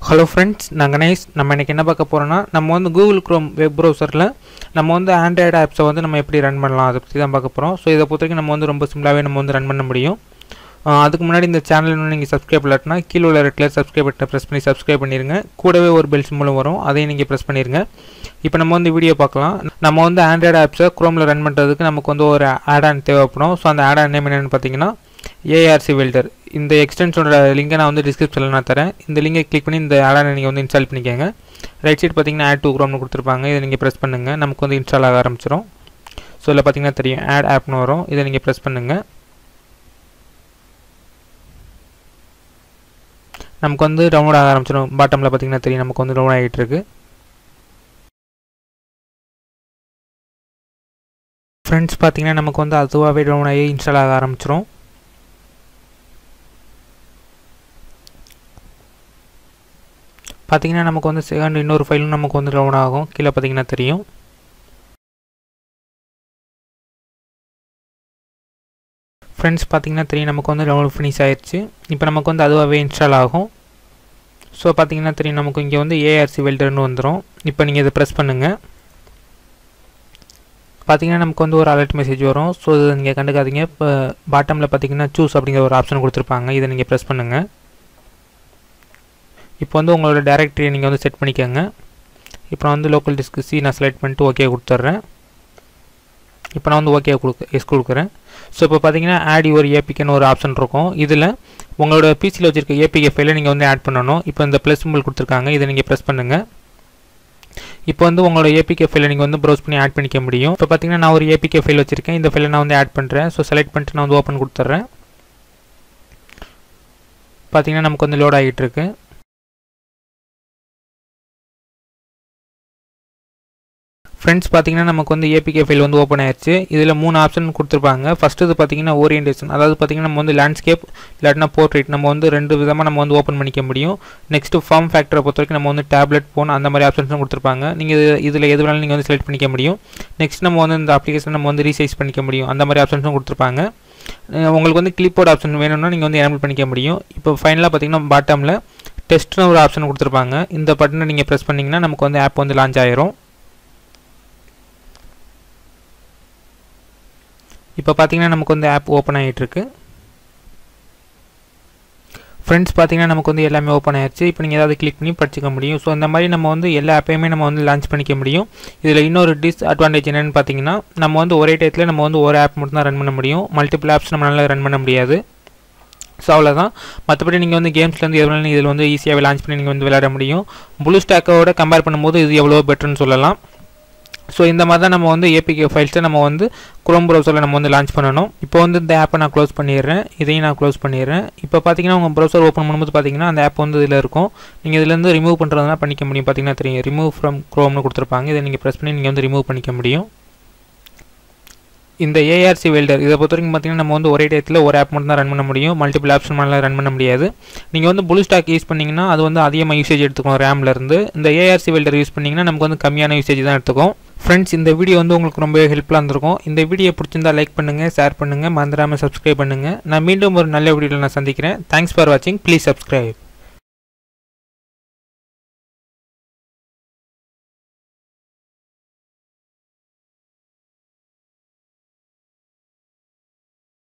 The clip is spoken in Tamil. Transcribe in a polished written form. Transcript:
ஹலோ ஃப்ரெண்ட்ஸ், நான் கணேஷ். நம்ம இன்றைக்கி என்ன பார்க்க போகிறோன்னா, நம்ம வந்து கூகுள் க்ரோம் வெப் ப்ரௌசரில் நம்ம வந்து ஆண்ட்ராய்டு ஆப்ஸை வந்து நம்ம எப்படி ரன் பண்ணலாம் அதை பற்றி தான் பார்க்க போகிறோம். ஸோ இதை பொறுத்த வரைக்கும் நம்ம வந்து ரொம்ப சிம்பிளாகவே நம்ம வந்து ரன் பண்ண முடியும். அதுக்கு முன்னாடி இந்த சேனல் இன்னும் நீங்கள் சப்ஸ்கிரைப் பண்ணலாட்டினா கீழே உள்ள ரெட் கலர் சப்ஸ்கிரைப் பட்டனை ப்ரெஸ் பண்ணி சப்ஸ்கிரைப் பண்ணிடுங்க. கூடவே ஒரு பெல் சிம்பலும் வரும், அதையும் நீங்கள் ப்ரெஸ் பண்ணிடுங்க. இப்போ நம்ம வந்து வீடியோ பார்க்கலாம். நம்ம வந்து ஆண்ட்ராய்டு ஆப்ஸை க்ரோமில் ரன் பண்ணுறதுக்கு நமக்கு வந்து ஒரு ஆட்-ஆன் தேவைப்படும். ஸோ அந்த ஆட்-ஆன் நேம் என்னென்னு பார்த்தீங்கன்னா ARC வெல்டர். இந்த எக்ஸ்டென்ஷனோட லிங்கை நான் வந்து டிஸ்கிரிப்ஷனில் நான் தரேன். இந்த லிங்கை கிளிக் பண்ணி இந்த ஆட்-ஆனை நீங்கள் வந்து இன்ஸ்டால் பண்ணிக்கோங்க. ரைட் சைட் பார்த்தீங்கன்னா ஆட் டு க்ரோம்னு கொடுத்துருப்பாங்க. இதை நீங்கள் ப்ரெஸ் பண்ணுங்கள், நமக்கு வந்து இன்ஸ்டால் ஆக ஆரம்பிச்சிடும். ஸோ இதில் பார்த்தீங்கன்னா தெரியும் ஆட் ஆப்னு வரும். இதை நீங்கள் ப்ரெஸ் பண்ணுங்கள். நமக்கு வந்து டவுன்லோட் ஆக ஆரம்பிச்சிடும். பாட்டமில் பார்த்தீங்கன்னா தெரியும் நமக்கு வந்து டவுன்லோட் ஆகிட்டு இருக்கு. ஃப்ரெண்ட்ஸ் பார்த்தீங்கன்னா நமக்கு வந்து அதுவாகவே டவுன்லோட் ஆகி இன்ஸ்டால் ஆக ஆரம்பிச்சிடும். பார்த்தீங்கன்னா நமக்கு வந்து செகண்ட் இன்னொரு ஃபைலும் நமக்கு வந்து டவுன்லோட் ஆகும். கீழே பார்த்தீங்கன்னா தெரியும். ஃப்ரெண்ட்ஸ் பார்த்தீங்கன்னா தெரியும் நமக்கு வந்து டவுன்லோட் ஃபினிஷ் ஆயிடுச்சு. இப்போ நமக்கு வந்து அதுவாகவே இன்ஸ்டால் ஆகும். ஸோ பார்த்தீங்கன்னா தெரியும் நமக்கு இங்கே வந்து ARC வெல்டர்னு வந்துடும். இப்போ நீங்கள் இதை ப்ரெஸ் பண்ணுங்கள். பார்த்தீங்கன்னா நமக்கு வந்து ஒரு அலர்ட் மெசேஜ் வரும். ஸோ இதை நீங்கள் கண்டுக்காதீங்க. இப்போ பாட்டமில் பார்த்தீங்கன்னா சூஸ் அப்படிங்கிற ஒரு ஆப்ஷன் கொடுத்துருப்பாங்க. இதை நீங்கள் ப்ரெஸ் பண்ணுங்கள். இப்போ வந்து உங்களோட டைரக்டரியை நீங்கள் வந்து செட் பண்ணிக்கோங்க. இப்போ நான் வந்து லோக்கல் டிஸ்க் C நான் செலக்ட் பண்ணிட்டு ஓகே கொடுத்துட்றேன். இப்போ நான் வந்து ஓகே கொடுக்குறேன். ஸோ இப்போ பார்த்தீங்கன்னா ஆட் யுவர் APKன்னு ஒரு ஆப்ஷன் இருக்கும். இதில் உங்களோட பிசியில் வச்சுருக்க APK ஃபைலை நீங்கள் வந்து ஆட் பண்ணணும். இப்போ இந்த ப்ளஸ் சிம்பிள் கொடுத்துருக்காங்க. இதை நீங்கள் ப்ரெஸ் பண்ணுங்கள். இப்போ வந்து உங்களோட APK ஃபைலை நீங்கள் வந்து ப்ரௌஸ் பண்ணி ஆட் பண்ணிக்க முடியும். இப்போ பார்த்தீங்கன்னா நான் ஒரு APK ஃபைல் வச்சுருக்கேன். இந்த ஃபைலை நான் வந்து ஆட் பண்ணுறேன். ஸோ செலக்ட் பண்ணிட்டு நான் வந்து ஓப்பன் கொடுத்துட்றேன். பார்த்தீங்கன்னா நமக்கு வந்து லோட் ஆகிட்டு இருக்கு. ஃப்ரெண்ட்ஸ் பார்த்தீங்கன்னா நமக்கு வந்து APK ஃபைல் வந்து ஓப்பன் ஆயிடுச்சு. இதில் 3 ஆப்ஷன் கொடுத்துருப்பாங்க. ஃபஸ்ட்டு இது பார்த்தீங்கன்னா ஓரியன்டேஷன், அதாவது பார்த்தீங்கன்னா நம்ம வந்து லேண்ட்ஸ்கேப் இல்லாட்டினா போர்ட்ரேட் நம்ம வந்து 2 விதமாக நம்ம வந்து ஓப்பன் பண்ணிக்க முடியும். நெக்ஸ்ட்டு ஃபார்ம் ஃபேக்டரை பொறுத்த வரைக்கும் நம்ம வந்து டேப்லெட் ஃபோன் அந்த மாதிரி ஆப்ஷன்ஸும் கொடுத்துருப்பாங்க. நீங்கள் இதில் எது வேணாலும் நீங்கள் வந்து செலக்ட் பண்ணிக்க முடியும். நெக்ஸ்ட் நம்ம வந்து இந்த அப்ளிகேஷன் நம்ம வந்து ரீசைஸ் பண்ணிக்க முடியும். அந்த மாதிரி ஆப்ஷன்ஸும் கொடுத்துருப்பாங்க. உங்களுக்கு வந்து கிளிப்போர்ட் ஆப்ஷன் வேணும்னா நீங்கள் வந்து எனேபிள் பண்ணிக்க முடியும். இப்போ ஃபைனலாக பார்த்தீங்கன்னா பாட்டமில் டெஸ்ட்னு ஒரு ஆப்ஷன் கொடுத்துருப்பாங்க. இந்த பட்டனை நீங்கள் ப்ரெஸ் பண்ணிங்கன்னா நமக்கு வந்து ஆப் வந்து லான்ச் ஆயிரும். இப்போ பார்த்தீங்கன்னா நமக்கு வந்து ஆப் ஓப்பன் ஆகிட்டுருக்கு. ஃப்ரெண்ட்ஸ் பார்த்தீங்கன்னா நமக்கு வந்து எல்லாமே ஓப்பன் ஆயிடுச்சு. இப்போ நீங்கள் ஏதாவது கிளிக் பண்ணி படிச்சிக்க முடியும். ஸோ இந்த மாதிரி நம்ம வந்து எல்லா ஆப்பையுமே நம்ம வந்து லான்ச் பண்ணிக்க முடியும். இதில் இன்னொரு டிஸ்அட்வான்டேஜ் என்னென்னு பார்த்தீங்கன்னா, நம்ம வந்து ஒரே டயத்தில் நம்ம வந்து ஒரு ஆப் மட்டும் தான் ரன் பண்ண முடியும். மல்டிபிள் ஆப்ஸ் நம்மளால் ரன் பண்ண முடியாது. ஸோ அவ்வளோதான். மற்றபடி நீங்கள் வந்து கேம்ஸ்லேருந்து எது வேணாலும் இதில் வந்து ஈஸியாகவே லான்ச் பண்ணி நீங்கள் வந்து விளையாட முடியும். ப்ளூ ஸ்டாக்கோட கம்பேர் பண்ணும்போது இது எவ்வளோ பெட்டர்னு சொல்லலாம். ஸோ இந்த மாதிரி தான் நம்ம வந்து APK ஃபைல்ஸை நம்ம வந்து குரோம் ப்ரௌசரில் நம்ம வந்து லான்ச் பண்ணணும். இப்போ வந்து இந்த ஆப்பை நான் க்ளோஸ் பண்ணிடுறேன். இதையும் நான் க்ளோஸ் பண்ணிடுறேன். இப்போ பார்த்தீங்கன்னா உங்கள் ப்ரௌசர் ஓப்பன் பண்ணும்போது பார்த்தீங்கன்னா அந்த ஆப் வந்து இதில் இருக்கும். நீங்கள் இதிலேருந்து ரிமூவ் பண்ணுறதுனா பண்ணிக்க முடியும். பார்த்தீங்கன்னா தெரியும் ரிமூவ் ஃப்ரம் க்ரோம்னு கொடுத்துருப்பாங்க. இதை நீங்கள் ப்ரெஸ் பண்ணி நீங்கள் வந்து ரிமூவ் பண்ணிக்க முடியும். இந்த ARC வெல்டர் இதை பொறுத்த வரைக்கும் பார்த்தீங்கன்னா நம்ம வந்து ஒரே டயத்தில் ஒரு ஆப் மட்டும் தான் ரன் பண்ண முடியும். மல்டிபிள் ஆப்ஸ் நம்மளால் ரன் பண்ண முடியாது. நீங்கள் வந்து ப்ளூ ஸ்டாக் யூஸ் பண்ணிங்கன்னா அது வந்து அதிகமாக யூசேஜ் எடுத்துக்கும் ரேம்லேருந்து. இந்த ARC வெல்டர் யூஸ் பண்ணிங்கன்னா நமக்கு வந்து கம்மியான யூசேஜ் தான் எடுத்துக்கும். ஃப்ரெண்ட்ஸ், இந்த வீடியோ வந்து உங்களுக்கு ரொம்பவே ஹெல்ப்ஃபுல்லாக இருந்திருக்கும். இந்த வீடியோ பிடிச்சிருந்தா லைக் பண்ணுங்கள், ஷேர் பண்ணுங்கள், மறந்துடாமல் சப்ஸ்கிரைப் பண்ணுங்கள். நான் மீண்டும் ஒரு நல்ல வீடியோவில் நான் சந்திக்கிறேன். தேங்க்ஸ் ஃபார் வாட்சிங். Please subscribe.